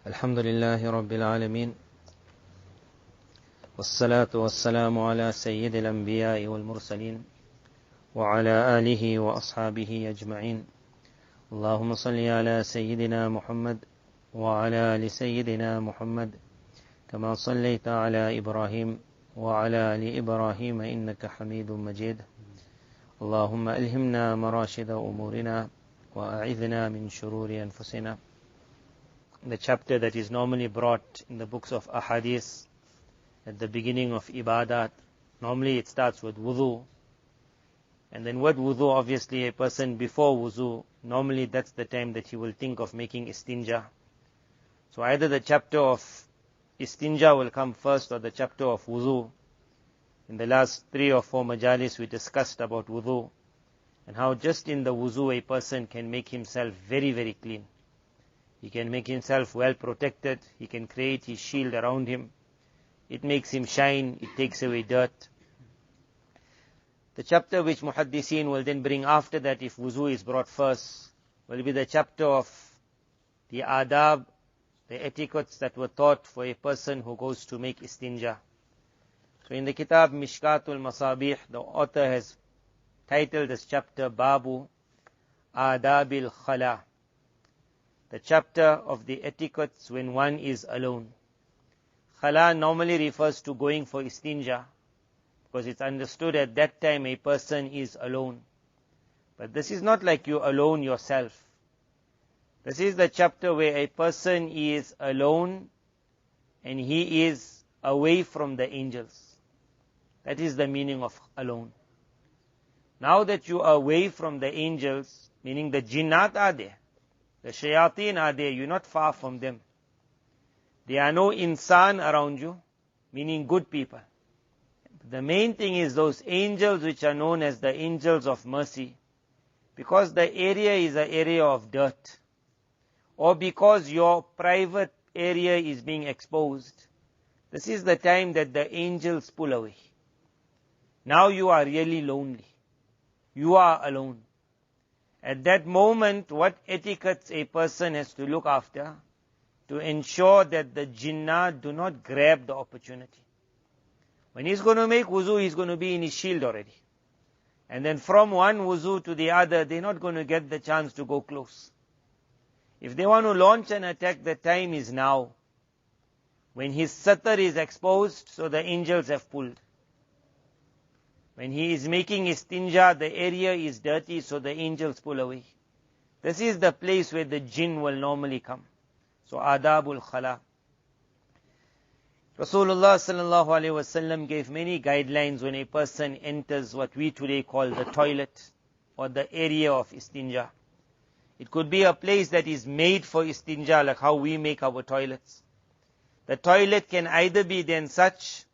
الحمد لله رب العالمين والصلاة والسلام على سيد الأنبياء والمرسلين وعلى آله وأصحابه أجمعين. اللهم صل على سيدنا محمد وعلى آل سيدنا محمد كما صليت على إبراهيم وعلى آل إبراهيم إنك حميد مجيد. اللهم ألهمنا مراشد أمورنا وأعذنا من شرور أنفسنا. The chapter that is normally brought in the books of ahadith at the beginning of ibadat. Normally it starts with wudu, and then what wudu, obviously a person before wudu, normally that's the time that he will think of making istinja. So either the chapter of istinja will come first or the chapter of wudu. In the last 3 or 4 majalis we discussed about wudu and how just in the wudu a person can make himself very, very clean. He can make himself well protected. He can create his shield around him. It makes him shine. It takes away dirt. The chapter which muhaddithin will then bring after that, if wuzu is brought first, will be the chapter of the adab, the etiquettes that were taught for a person who goes to make istinja. So in the kitab Mishkatul Masabih, the author has titled this chapter Babu Adabil Khala, the chapter of the etiquettes when one is alone. Khala normally refers to going for istinja, because it's understood at that time a person is alone. But this is not like you alone yourself. This is the chapter where a person is alone and he is away from the angels. That is the meaning of alone. Now that you are away from the angels, meaning the jinnat are there, the shayateen are there, you're not far from them. There are no insan around you, meaning good people. The main thing is those angels which are known as the angels of mercy, because the area is an area of dirt, or because your private area is being exposed. This is the time that the angels pull away. Now you are really lonely. You are alone. At that moment, what etiquettes a person has to look after to ensure that the jinnah do not grab the opportunity. When he's going to make wuzu, he's going to be in his shield already. And then from one wuzu to the other, they're not going to get the chance to go close. If they want to launch an attack, the time is now. When his satar is exposed, so the angels have pulled. When he is making istinja, the area is dirty, so the angels pull away. This is the place where the jinn will normally come. So adabul khala. Rasulullah sallallahu alaihi wasallam gave many guidelines when a person enters what we today call the toilet or the area of istinja. It could be a place that is made for istinja, like how we make our toilets. The toilet can either be then such,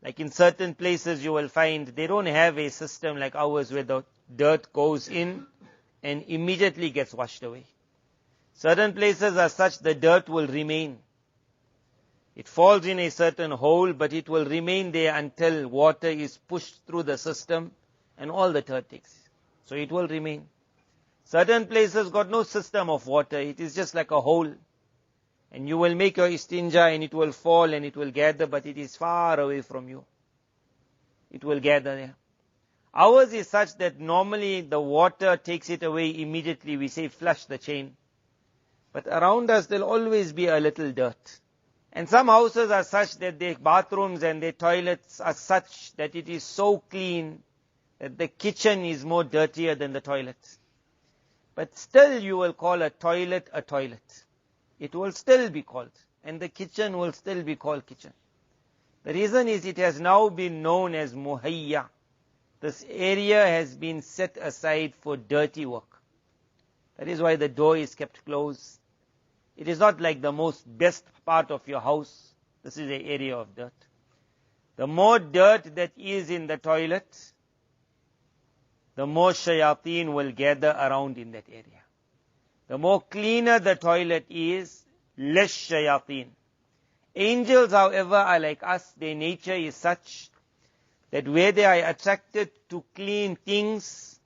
like in certain places you will find they don't have a system like ours where the dirt goes in and immediately gets washed away. Certain places are such the dirt will remain. It falls in a certain hole, but it will remain there until water is pushed through the system and all the dirt takes. So it will remain. Certain places got no system of water. It is just like a hole. And you will make your istinja and it will fall and it will gather, but it is far away from you. It will gather there. Ours is such that normally the water takes it away immediately. We say flush the chain. But around us there will always be a little dirt. And some houses are such that their bathrooms and their toilets are such that it is so clean that the kitchen is more dirtier than the toilet. But still you will call a toilet a toilet. It will still be called, and the kitchen will still be called kitchen. The reason is it has now been known as muhayya. This area has been set aside for dirty work. That is why the door is kept closed. It is not like the most best part of your house. This is an area of dirt. The more dirt that is in the toilet, the more shayateen will gather around in that area. The more cleaner the toilet is, less shayateen. Angels, however, are like us. Their nature is such that where they are attracted to clean things,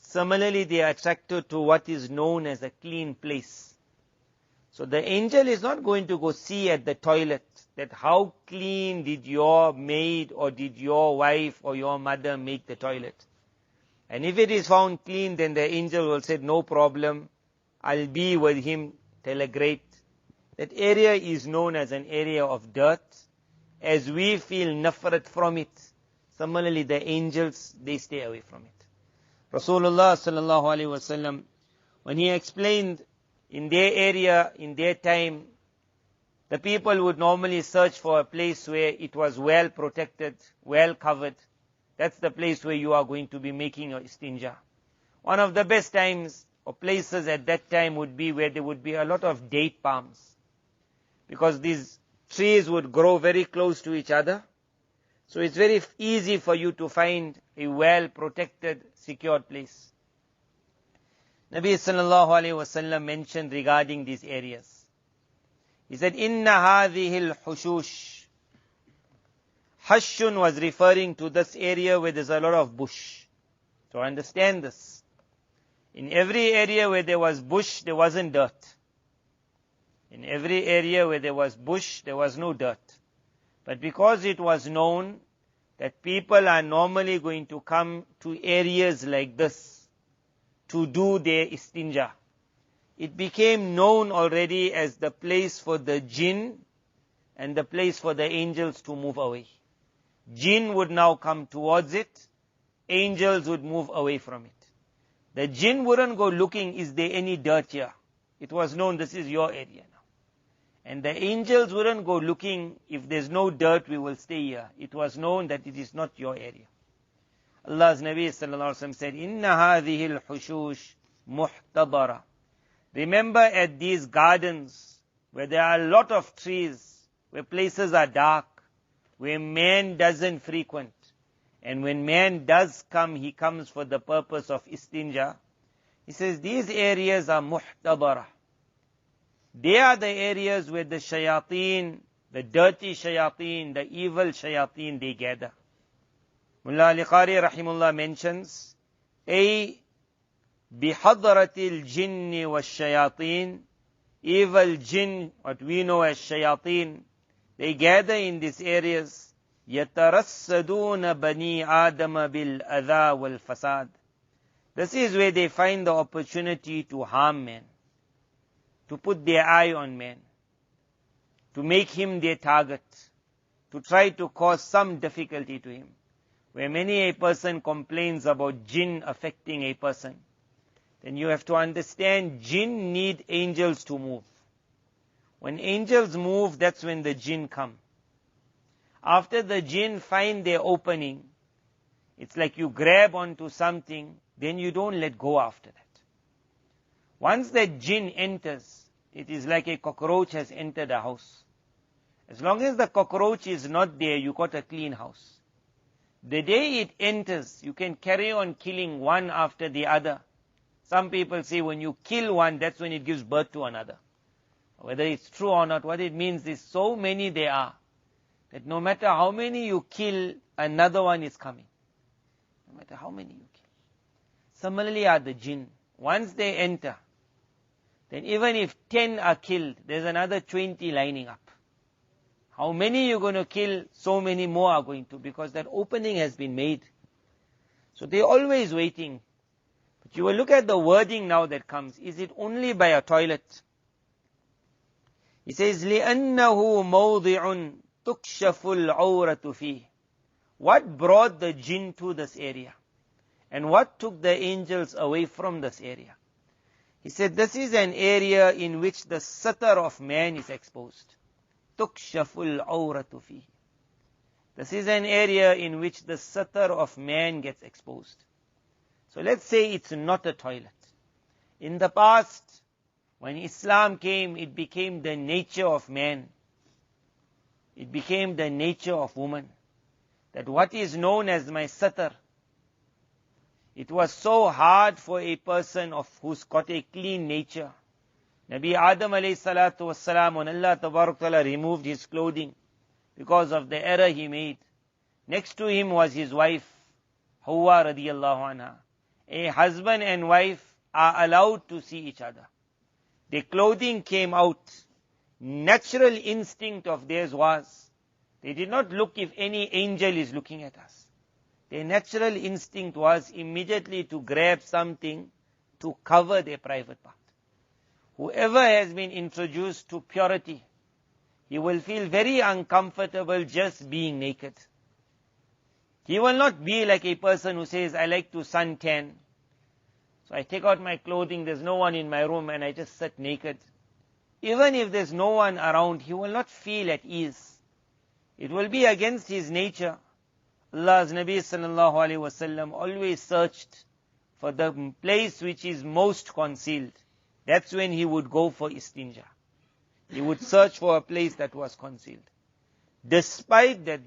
similarly they are attracted to what is known as a clean place. So the angel is not going to go see at the toilet that how clean did your maid or did your wife or your mother make the toilet. And if it is found clean, then the angel will say, no problem, I'll be with him till a great. That area is known as an area of dirt. As we feel nafrat from it, similarly the angels, they stay away from it. Rasulullah sallallahu alaihi wasallam, when he explained in their area, in their time, the people would normally search for a place where it was well protected, well covered. That's the place where you are going to be making your istinja. One of the best times or places at that time would be where there would be a lot of date palms. Because these trees would grow very close to each other. So it's very easy for you to find a well protected, secured place. Nabi sallallahu alayhi wasallam mentioned regarding these areas. He said, Inna hadhihi al-hushush. Hashun was referring to this area where there's a lot of bush. So understand this. In every area where there was bush, there wasn't dirt. In every area where there was bush, there was no dirt. But because it was known that people are normally going to come to areas like this to do their istinja, it became known already as the place for the jinn and the place for the angels to move away. Jinn would now come towards it, angels would move away from it. The jinn wouldn't go looking, is there any dirt here? It was known this is your area now. And the angels wouldn't go looking, if there's no dirt we will stay here. It was known that it is not your area. Allah's Nabi sallallahu alaihi wasallam said, Inna hadhihi al-hushush muhtadara. Remember at these gardens where there are a lot of trees, where places are dark, where man doesn't frequent. And when man does come, he comes for the purpose of istinja. He says these areas are muhtadara. They are the areas where the shayateen, the dirty shayateen, the evil shayateen, they gather. Mullah Al-Qari rahimullah mentions, ay bihadratil jinni wa shayateen, evil jinn, what we know as shayateen, they gather in these areas, yatarassaduna bani adama bil adha wal fasad. This is where they find the opportunity to harm man, to put their eye on man, to make him their target, to try to cause some difficulty to him. Where many a person complains about jinn affecting a person, then you have to understand jinn need angels to move. When angels move, that's when the jinn come. After the jinn find their opening, it's like you grab onto something, then you don't let go after that. Once that jinn enters, it is like a cockroach has entered a house. As long as the cockroach is not there, you got a clean house. The day it enters, you can carry on killing one after the other. Some people say when you kill one, that's when it gives birth to another. Whether it's true or not, what it means is so many there are, that no matter how many you kill, another one is coming. No matter how many you kill. Similarly are the jinn. Once they enter, then even if 10 are killed, there's another 20 lining up. How many you're going to kill, so many more are going to, because that opening has been made. So they're always waiting. But you will look at the wording now that comes. Is it only by a toilet? He says, لِأَنَّهُ مَوْضِعٌ تُكْشَفُ الْعَوْرَةُ فِيهِ. What brought the jinn to this area? And what took the angels away from this area? He said, this is an area in which the satar of man is exposed. تُكْشَفُ الْعَوْرَةُ فِيهِ. This is an area in which the satar of man gets exposed. So let's say it's not a toilet. In the past, when Islam came, it became the nature of man. It became the nature of woman. That what is known as my satar, it was so hard for a person who's got a clean nature. Nabi Adam alayhi salatu wassalam, when Allah tabarak ta'ala removed his clothing because of the error he made, next to him was his wife, Hawa radiyallahu anha. A husband and wife are allowed to see each other. Their clothing came out. Natural instinct of theirs was, they did not look if any angel is looking at us. Their natural instinct was immediately to grab something to cover their private part. Whoever has been introduced to purity, he will feel very uncomfortable just being naked. He will not be like a person who says, I like to suntan. So I take out my clothing, there's no one in my room, and I just sit naked. Even if there's no one around, he will not feel at ease. It will be against his nature. Allah's Nabi sallallahu alaihi wasallam always searched for the place which is most concealed. That's when he would go for istinja. He would search for a place that was concealed. Despite that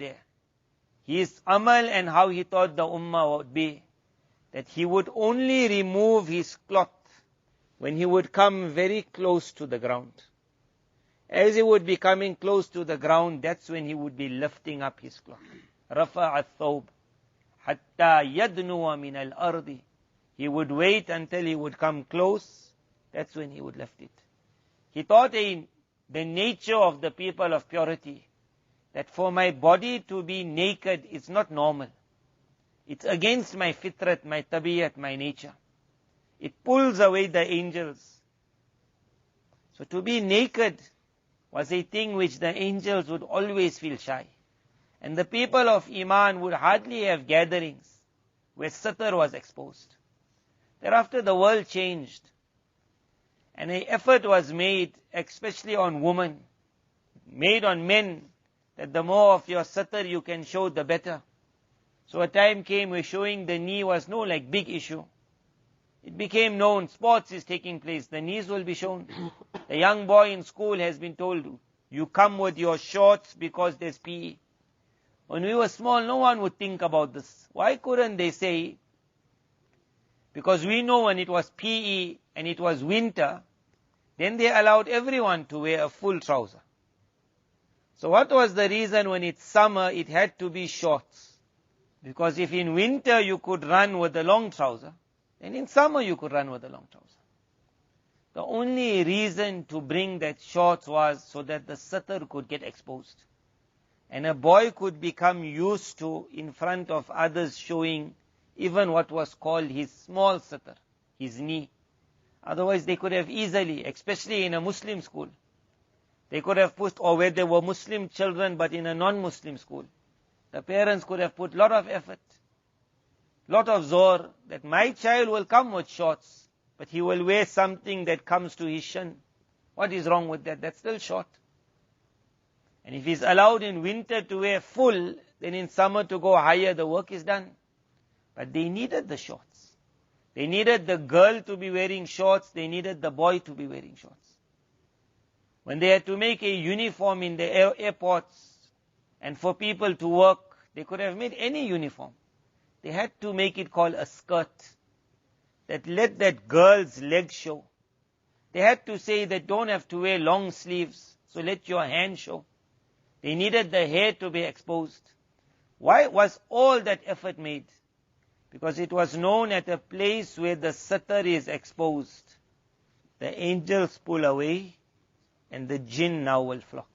his amal and how he thought the ummah would be, that he would only remove his cloth when he would come very close to the ground. As he would be coming close to the ground, that's when he would be lifting up his cloth. رَفَعَ الثَّوْبِ حَتَّى يَدْنُوَ مِنَ الْأَرْضِ. He would wait until he would come close. That's when he would lift it. He thought the nature of the people of purity, that for my body to be naked is not normal. It's against my fitrat, my tabiyat, my nature. It pulls away the angels. So to be naked was a thing which the angels would always feel shy. And the people of Iman would hardly have gatherings where satr was exposed. Thereafter the world changed. And an effort was made, especially on women, made on men, that the more of your satr you can show, the better. So a time came where showing the knee was no like big issue. It became known, sports is taking place, the knees will be shown. The young boy in school has been told, you come with your shorts because there's PE. When we were small, no one would think about this. Why couldn't they say, because we know when it was PE and it was winter, then they allowed everyone to wear a full trouser. So what was the reason when it's summer, it had to be shorts? Because if in winter you could run with a long trouser, then in summer you could run with a long trouser. The only reason to bring that shorts was so that the satr could get exposed. And a boy could become used to, in front of others, showing even what was called his small satr, his knee. Otherwise they could have easily, especially in a Muslim school, they could have put, or where there were Muslim children but in a non-Muslim school, the parents could have put lot of effort, lot of zor, that my child will come with shorts, but he will wear something that comes to his shin. What is wrong with that? That's still short. And if he's allowed in winter to wear full, then in summer to go higher, the work is done. But they needed the shorts. They needed the girl to be wearing shorts, they needed the boy to be wearing shorts. When they had to make a uniform in the airports, and for people to work, they could have made any uniform. They had to make it called a skirt, that let that girl's leg show. They had to say that don't have to wear long sleeves, so let your hand show. They needed the hair to be exposed. Why was all that effort made? Because it was known at a place where the satr is exposed, the angels pull away and the jinn now will flock.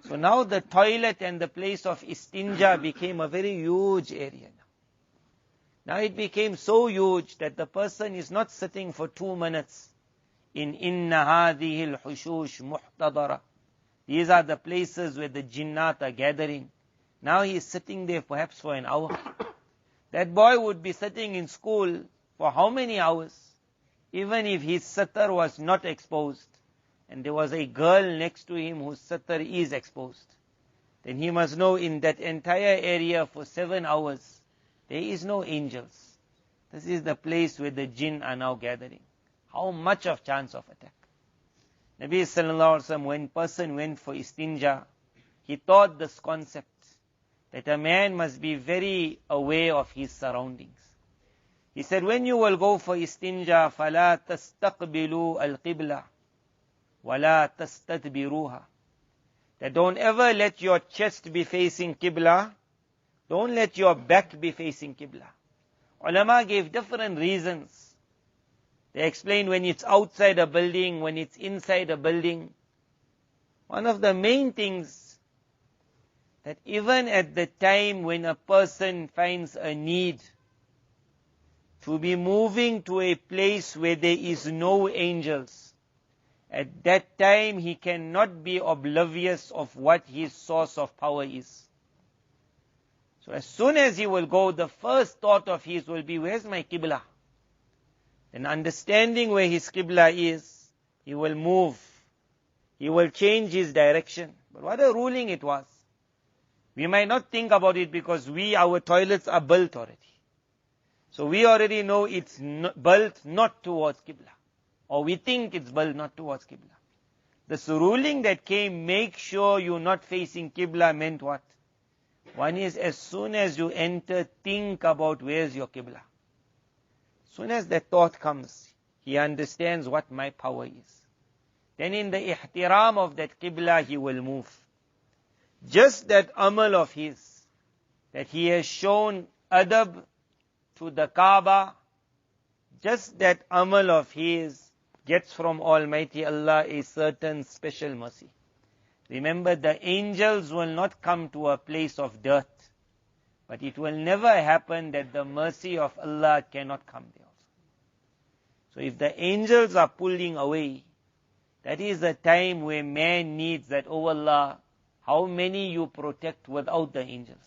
So now the toilet and the place of istinja became a very huge area. Now it became so huge that the person is not sitting for 2 minutes in inna hadhihi al-hushush muhtadara. These are the places where the jinnat are gathering. Now he is sitting there perhaps for an hour. That boy would be sitting in school for how many hours? Even if his satr was not exposed, and there was a girl next to him whose satr is exposed, then he must know in that entire area for 7 hours, there is no angels. This is the place where the jinn are now gathering. How much of chance of attack? Nabi sallallahu alaihi wasallam, when person went for istinja, he taught this concept, that a man must be very aware of his surroundings. He said, when you will go for istinja, فَلَا تَسْتَقْبِلُوا الْقِبْلَةِ وَلَا تَسْتَدْبِرُوهَا. That don't ever let your chest be facing Qibla, don't let your back be facing Qibla. Ulama gave different reasons They explain when it's outside a building, when it's inside a building. One of the main things that even at the time when a person finds a need to be moving to a place where there is no angels, at that time he cannot be oblivious of what his source of power is. So as soon as he will go, the first thought of his will be, where's my Qibla? And understanding where his Qibla is, he will move. He will change his direction. But what a ruling it was. We might not think about it because our toilets are built already. So we already know it's built not towards Qibla. Or we think it's built not towards Qibla. This ruling that came, make sure you're not facing Qibla, meant what? One is, as soon as you enter, think about where's your Qibla. As soon as that thought comes, he understands what my power is. Then in the ihtiram of that Qibla, he will move. Just that amal of his, that he has shown adab to the Kaaba, just that amal of his gets from Almighty Allah a certain special mercy. Remember, the angels will not come to a place of dirt, but it will never happen that the mercy of Allah cannot come there also. So if the angels are pulling away, that is a time where man needs that, oh Allah, how many you protect without the angels.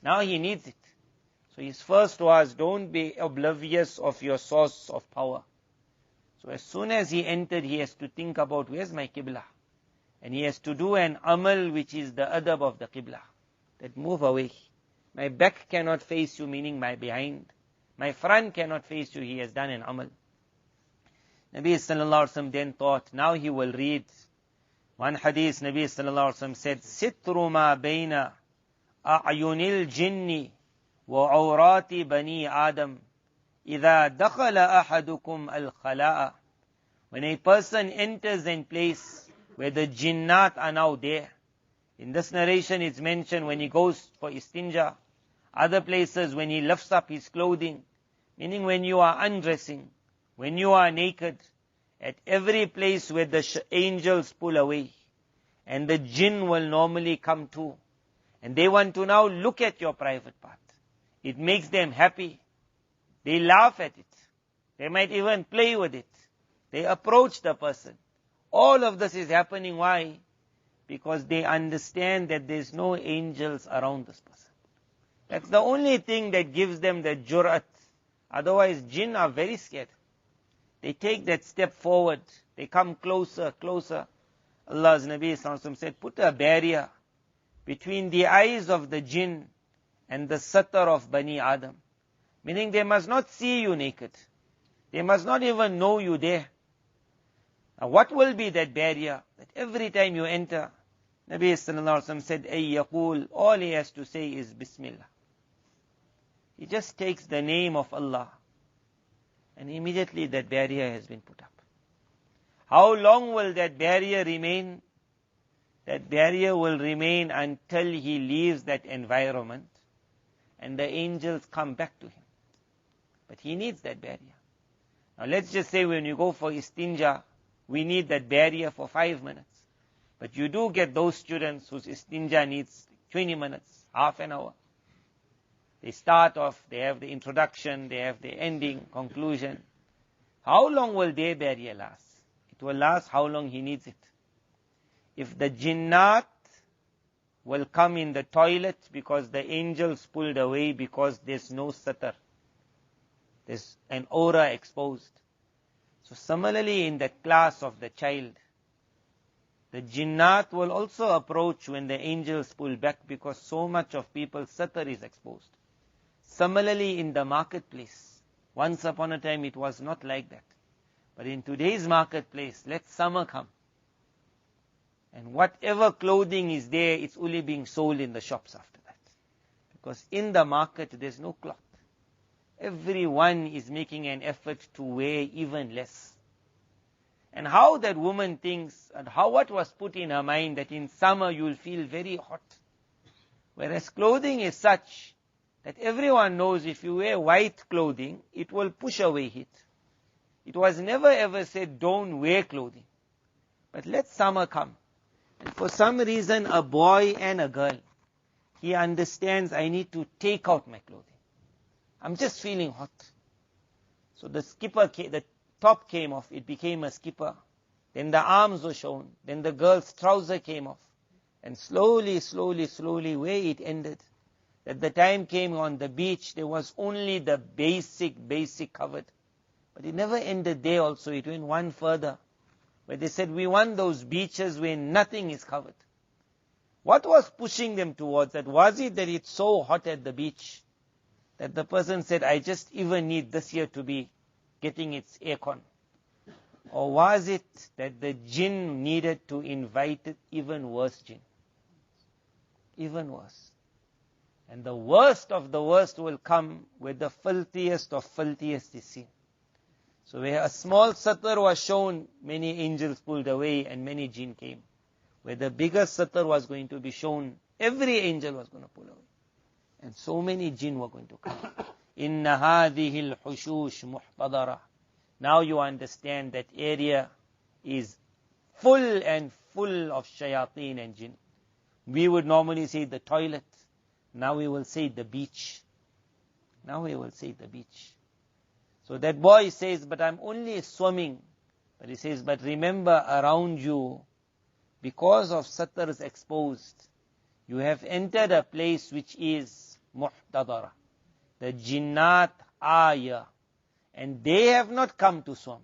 Now he needs it. So his first was, don't be oblivious of your source of power. So as soon as he entered, he has to think about, where's my Qibla? And he has to do an amal which is the adab of the Qibla. That move away. My back cannot face you, meaning my behind. My front cannot face you, he has done an amal. Nabi sallallahu alaihi wasallam then thought, now he will read. One hadith, Nabi sallallahu alaihi wasallam said, Sitru ma bayna a'yunil jinni wa awrati bani Adam idha dakhala ahadukum al-khala'a. When a person enters a place where the jinnat are now there. In this narration it's mentioned when he goes for istinja. Other places when he lifts up his clothing. Meaning when you are undressing, when you are naked. At every place where the angels pull away. And the jinn will normally come too. And they want to now look at your private part. It makes them happy. They laugh at it. They might even play with it. They approach the person. All of this is happening. Why? Because they understand that there's no angels around this person. That's the only thing that gives them the jur'at. Otherwise, jinn are very scared. They take that step forward. They come closer, closer. Allah's Nabi sallallahu alaihi wasallam said, put a barrier between the eyes of the jinn and the satar of Bani Adam. Meaning they must not see you naked. They must not even know you there. Now what will be that barrier? That every time you enter, Nabi sallallahu alaihi wasallam said, Ay yaqul, all he has to say is Bismillah. He just takes the name of Allah. And immediately that barrier has been put up. How long will that barrier remain? That barrier will remain until he leaves that environment and the angels come back to him. But he needs that barrier. Now let's just say when you go for istinja, we need that barrier for 5 minutes. But you do get those students whose istinja needs 20 minutes, half an hour. They start off, they have the introduction, they have the ending, conclusion. How long will their barrier last? It will last how long he needs it. If the jinnat will come in the toilet because the angels pulled away because there's no satar. There's an aura exposed. So similarly in the class of the child, the jinnat will also approach when the angels pull back because so much of people's satar is exposed. Similarly in the marketplace, once upon a time it was not like that. But in today's marketplace, let summer come. And whatever clothing is there, it's only being sold in the shops after that. Because in the market, there's no cloth. Everyone is making an effort to wear even less. And how that woman thinks, and what was put in her mind that in summer you'll feel very hot. Whereas clothing is such that everyone knows if you wear white clothing, it will push away heat. It was never ever said, don't wear clothing. But let summer come. And for some reason, a boy and a girl, he understands, I need to take out my clothing. I'm just feeling hot. So the top came off, it became a skipper. Then the arms were shown. Then the girl's trouser came off. And slowly, where it ended, that the time came on the beach, there was only the basic covered. But it never ended there also, it went one further. Where they said, we want those beaches where nothing is covered. What was pushing them towards that? Was it that it's so hot at the beach that the person said, I just even need this year to be getting its aircon? Or was it that the jinn needed to invite even worse jinn? Even worse. And the worst of the worst will come where the filthiest of filthiest is seen. So where a small satar was shown, many angels pulled away and many jinn came. Where the bigger satar was going to be shown, every angel was going to pull away. And so many jinn were going to come. Inna hadhihi al-hushush muhtadara. Now you understand that area is full of shayateen and jinn. We would normally say the toilet. Now we will say the beach. Now we will say the beach. So that boy says, but I'm only swimming. But he says, but remember around you, because of satars exposed, you have entered a place which is muhtadara. The jinnat are here. And they have not come to swim.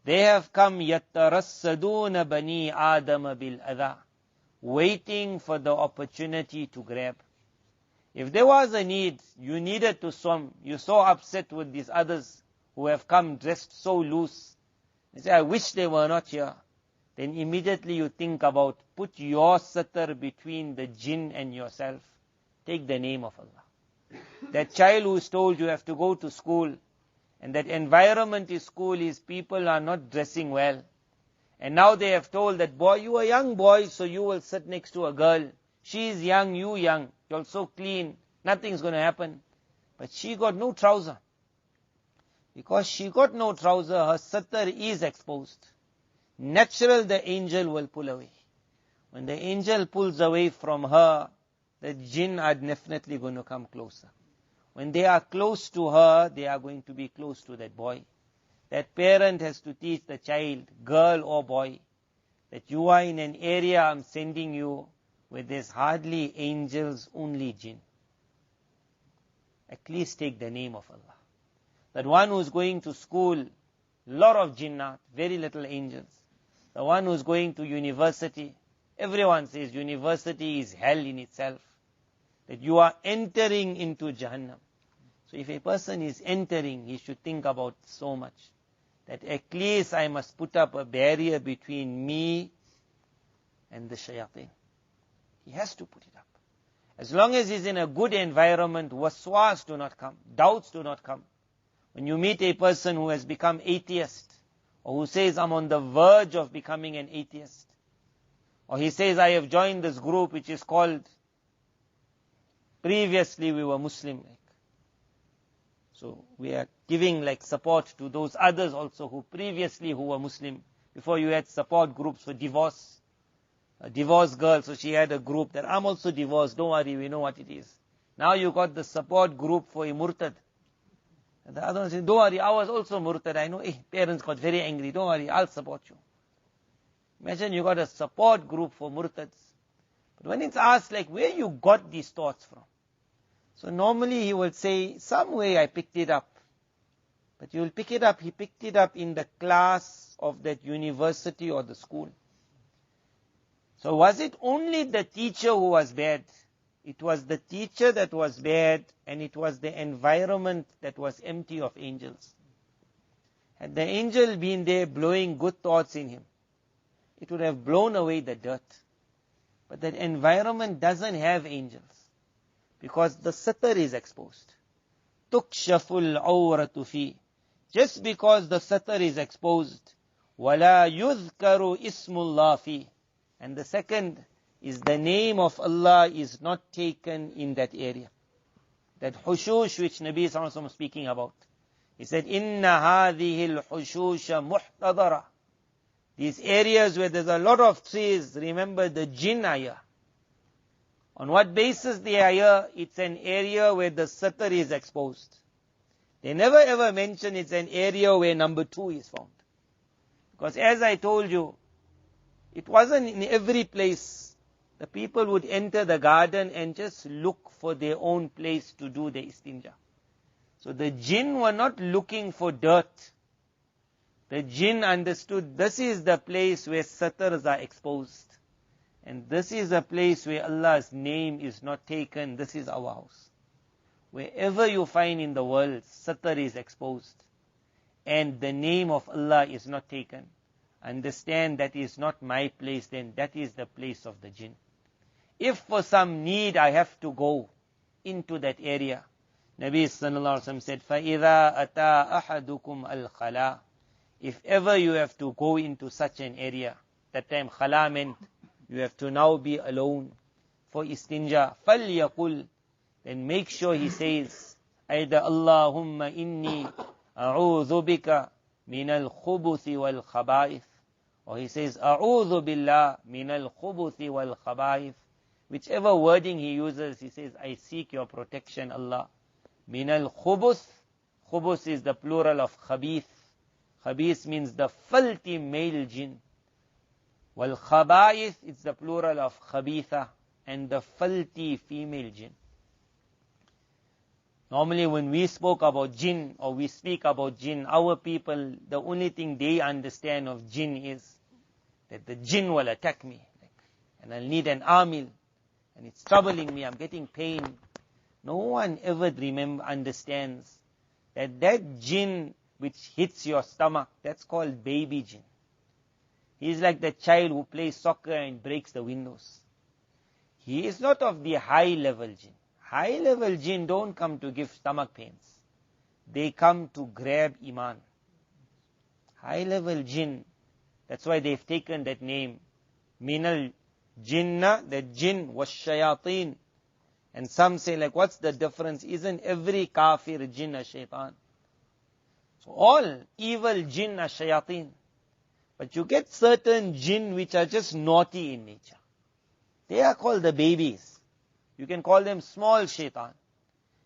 They have come yatarassaduna bani Adam bil adha, waiting for the opportunity to grab. If there was a need, you needed to swim, you're so upset with these others who have come dressed so loose. You say, I wish they were not here. Then immediately you think about, put your satar between the jinn and yourself. Take the name of Allah. That child who is told you have to go to school, and that environment in school is people are not dressing well. And now they have told that boy, you are a young boy, so you will sit next to a girl. She is young, you young. You're so clean. Nothing's going to happen. But she got no trouser. Because she got no trouser, her satar is exposed. Natural, the angel will pull away. When the angel pulls away from her, the jinn are definitely going to come closer. When they are close to her, they are going to be close to that boy. That parent has to teach the child, girl or boy, that you are in an area I'm sending you where there's hardly angels, only jinn. At least take the name of Allah. That one who's going to school, lot of jinnat, very little angels. The one who's going to university, everyone says university is hell in itself. That you are entering into Jahannam. So if a person is entering, he should think about so much. That at least I must put up a barrier between me and the shayateen. He has to put it up. As long as he's in a good environment, waswas do not come, doubts do not come. When you meet a person who has become atheist, or who says, I'm on the verge of becoming an atheist, or he says, I have joined this group which is called, previously we were Muslim. So we are giving like support to those others also who previously who were Muslim. Before you had support groups for divorce. A divorced girl, so she had a group that I'm also divorced, don't worry, we know what it is. Now you got the support group for a murtad. And the other one said, don't worry, I was also murtad. I know, parents got very angry, don't worry, I'll support you. Imagine you got a support group for murtads. But when it's asked like, where you got these thoughts from? So normally he will say, some way I picked it up. But you will pick it up, he picked it up in the class of that university or the school. So was it only the teacher who was bad? It was the teacher that was bad, and it was the environment that was empty of angels. Had the angel been there blowing good thoughts in him, it would have blown away the dirt. But that environment doesn't have angels, because the satar is exposed. Tukshaful awratu fi. Just because the satar is exposed, wala yuzkaru ismullah fi. And the second is the name of Allah is not taken in that area. That hushush which Nabi Sallallahu Alaihi Wasallam was speaking about. He said, Inna hadhihi al-hushusha muhtadara. These areas where there's a lot of trees, remember the Jinn are here. On what basis they are here? It's an area where the satar is exposed. They never ever mention it's an area where number 2 is found. Because as I told you, it wasn't in every place. The people would enter the garden and just look for their own place to do the istinja. So the Jinn were not looking for dirt. The Jinn understood this is the place where satars are exposed. And this is a place where Allah's name is not taken. This is our house. Wherever you find in the world, satar is exposed. And the name of Allah is not taken. Understand that is not my place, then that is the place of the Jinn. If for some need I have to go into that area, Nabi sallallahu alaihi wasallam said, فَإِذَا أَتَى أَحَدُكُمْ الْخَلَى. If ever you have to go into such an area, that time khala meant you have to now be alone for istinja. فَلْيَقُلْ. Then make sure he says, either Allahumma inni a'udhu bika min al-khubuthi wal-khaba'ith. Or he says, a'udhu billah min al-khubuthi wal-khaba'ith. Whichever wording he uses, he says, I seek your protection, Allah. Min al-khubuth. Khubuth is the plural of khabith. Khabith means the filthy male jinn. Wal khaba'ith, it's the plural of khabitha, and the filthy female jinn. Normally when we spoke about jinn, or we speak about jinn, our people, the only thing they understand of jinn is that the jinn will attack me, and I'll need an army, and it's troubling me, I'm getting pain. No one ever understands that that jinn which hits your stomach, that's called baby jinn. He is like the child who plays soccer and breaks the windows. He is not of the high level jinn. High level jinn don't come to give stomach pains. They come to grab iman. High level jinn, that's why they've taken that name. Minal jinnah, the jinn was shayateen. And some say like, what's the difference? Isn't every kafir jinn a shaitan? So all evil jinn are shayateen. But you get certain jinn which are just naughty in nature. They are called the babies. You can call them small shaitan.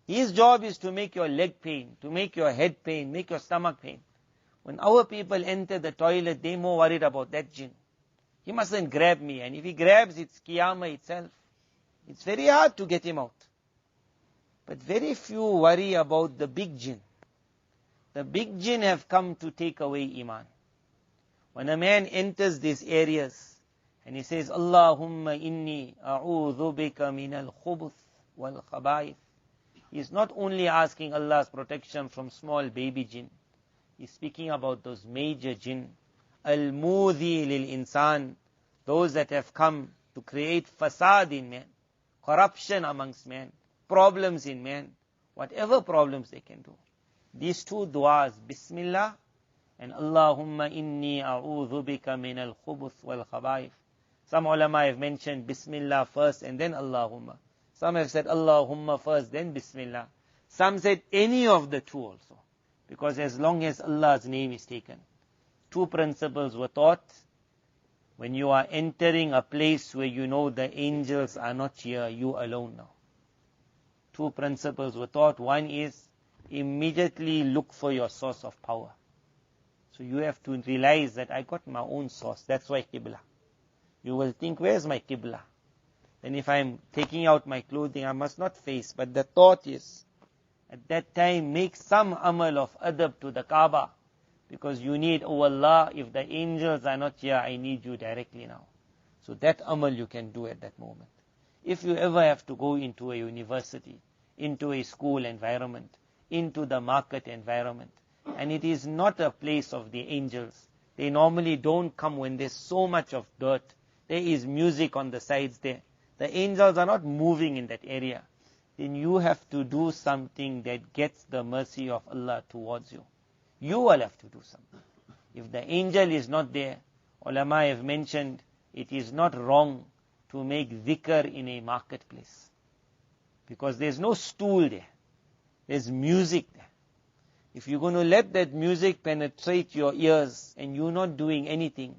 His job is to make your leg pain, to make your head pain, make your stomach pain. When our people enter the toilet, they're more worried about that jinn. He mustn't grab me, and if he grabs, it's qiyamah itself. It's very hard to get him out. But very few worry about the big jinn. The big jinn have come to take away iman. When a man enters these areas, and he says, Allahumma inni a'udhu bika min al-khubuth wal-khaba'ith. He is not only asking Allah's protection from small baby jinn. He's speaking about those major jinn. Al-mudhi lil-insan. Those that have come to create fasad in man. Corruption amongst man. Problems in man. Whatever problems they can do. These two du'as, Bismillah and Allahumma inni a'udhu bika min al-khubuth wal-khaba'ith. Some ulama have mentioned Bismillah first and then Allahumma. Some have said Allahumma first, then Bismillah. Some said any of the two also. Because as long as Allah's name is taken. Two principles were taught. When you are entering a place where you know the angels are not here, you alone now. Two principles were taught. One is, immediately look for your source of power. So you have to realize that I got my own source. That's why Qibla. You will think, where's my Qibla? Then if I'm taking out my clothing, I must not face. But the thought is, at that time, make some amal of adab to the Kaaba. Because you need, oh Allah, if the angels are not here, I need you directly now. So that amal you can do at that moment. If you ever have to go into a university, into a school environment, into the market environment, and it is not a place of the angels, they normally don't come when there's so much of dirt. There is music on the sides there. The angels are not moving in that area. Then you have to do something that gets the mercy of Allah towards you. You will have to do something. If the angel is not there, ulama have mentioned, it is not wrong to make dhikr in a marketplace. Because there's no stool there. There's music there. If you're going to let that music penetrate your ears and you're not doing anything,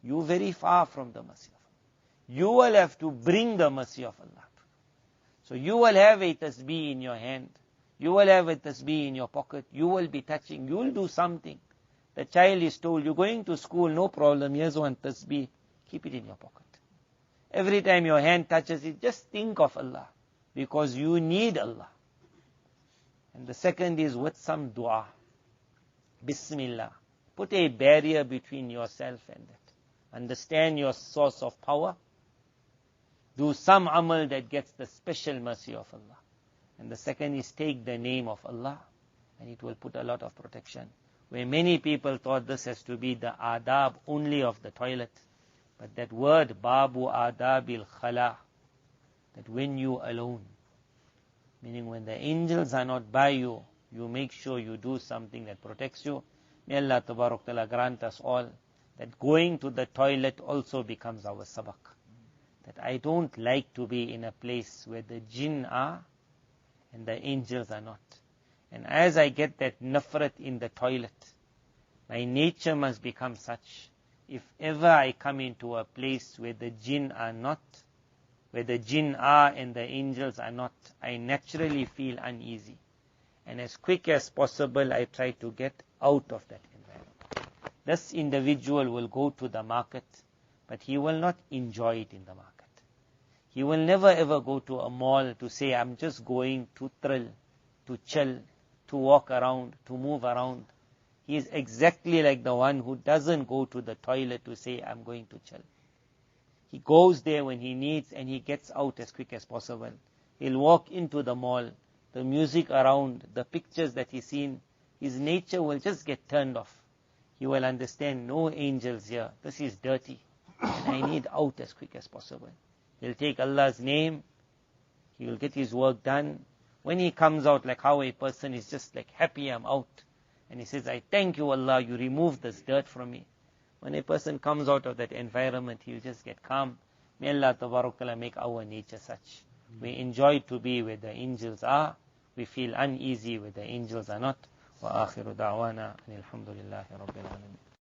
you're very far from the mercy of Allah. You will have to bring the mercy of Allah. So you will have a tasbih in your hand. You will have a tasbih in your pocket. You will be touching. You will do something. The child is told, you're going to school, no problem. Here's one tasbih. Keep it in your pocket. Every time your hand touches it, just think of Allah. Because you need Allah. And the second is with some dua. Bismillah. Put a barrier between yourself and that. Understand your source of power. Do some amal that gets the special mercy of Allah. And the second is take the name of Allah. And it will put a lot of protection. Where many people thought this has to be the adab only of the toilet. But that word, babu adabil khala, that when you alone, meaning when the angels are not by you, you make sure you do something that protects you. May Allah Tabarak Ta'ala grant us all that going to the toilet also becomes our sabak. That I don't like to be in a place where the jinn are and the angels are not. And as I get that nafrat in the toilet, my nature must become such. If ever I come into a place where the jinn are not, where the jinn are and the angels are not, I naturally feel uneasy. And as quick as possible, I try to get out of that environment. This individual will go to the market, but he will not enjoy it in the market. He will never ever go to a mall to say, I'm just going to thrill, to chill, to walk around, to move around. He is exactly like the one who doesn't go to the toilet to say, I'm going to chill. He goes there when he needs and he gets out as quick as possible. He'll walk into the mall, the music around, the pictures that he's seen, his nature will just get turned off. He will understand, no angels here, this is dirty, and I need out as quick as possible. He'll take Allah's name, he will get his work done. When he comes out, like how a person is just like happy, I'm out. And he says, I thank you Allah, you removed this dirt from me. When a person comes out of that environment, he'll just get calm. May Allah Tabarak Ta'ala make our nature such. We enjoy to be where the angels are. We feel uneasy where the angels are not. Wa akhiru da'wana alhamdulillahi rabbil alamin.